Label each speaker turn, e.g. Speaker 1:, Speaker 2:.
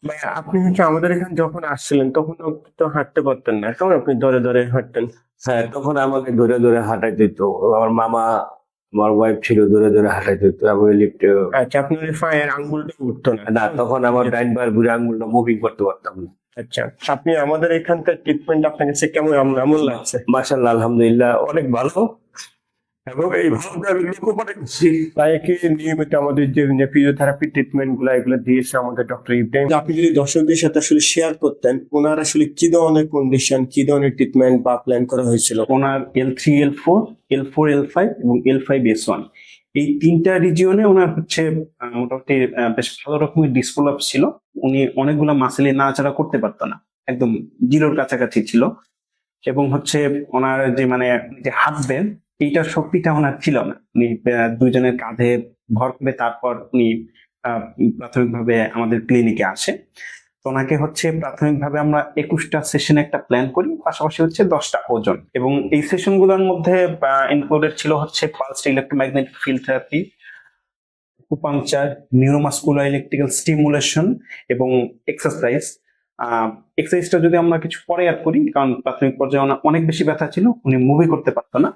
Speaker 1: ভাই আপনি আমাদের এখানে যখন আসছিলেন তখন আপনি তো হাঁটতে পারতেন না, কেমন আপনি ধরে ধরে হাঁটতেন?
Speaker 2: হ্যাঁ, তখন আমাকে ধরে ধরে হাঁটাইতে হতো। আমার মামা, আমার ওয়াইফ ছিল, ধরে ধরে হাঁটাইতে হতো। আমি লিফটে,
Speaker 1: আচ্ছা, আপনার ওই পায়ের আঙ্গুলটা উঠতো না,
Speaker 2: না
Speaker 1: কেমন?
Speaker 2: তখন আমার ডাইন পায়ের বুড়ো আঙুলটা মুভিং করতে পারতাম না।
Speaker 1: আচ্ছা, আপনি আমাদের এখানকার ট্রিটমেন্ট আপনার কাছে কেমন এমন লাগছে?
Speaker 2: মাশাল্লাহ, আলহামদুলিল্লাহ, অনেক ভালো। এবং এই ভালোটা আমি লক্ষ্য করে করছি।
Speaker 1: তাই কি নিয়মিত আমাদের যে ফিজিওথেরাপি ট্রিটমেন্ট গুলো এগুলো দিয়েছে আমাদের ডক্টর ইব্রাহিম, আপনি যদি দর্শকদের সাথে আসলে শেয়ার করতেন ওনার আসলে কি ধরনের কন্ডিশন, কি ধরনের ট্রিটমেন্ট বা প্ল্যান করা হয়েছিল?
Speaker 3: ওনার L3 L4 L4 L5 এবং L5S1 এই তিনটা রিজিয়নে ওনার হচ্ছে মোটামুটি বেশ ভালো রকমের ডিসপ্রলাপ ছিল। উনি অনেকগুলা মাসেলে নাড়াচাড়া করতে পারতো না, একদম জিরোর কাছাকাছি ছিল। এবং হচ্ছে ওনার যে মানে উনি যে হাঁটবেন এইটার শক্তিটা ওনার ছিল না। উনি দুইজনের কাঁধে ভর করে তারপর উনি প্রাথমিকভাবে আমাদের ক্লিনিকে আসে। তো ওনাকে হচ্ছে প্রাথমিকভাবে আমরা 21টা সেশনে একটা প্ল্যান করি, পাশাপাশি হচ্ছে 10টা ওজন। এবং এই সেশন গুলোর মধ্যে ইনক্লুডেড ছিল হচ্ছে pulse electromagnetic field therapy, acupuncture, neuromuscular electrical stimulation এবং এক্সারসাইজ। এক্সারসাইজটা যদি আমরা কিছু পরে অ্যাড করি, কারণ প্রাথমিক পর্যায়ে ওনার অনেক বেশি ব্যথা ছিল, উনি মুভি করতে পারতো না।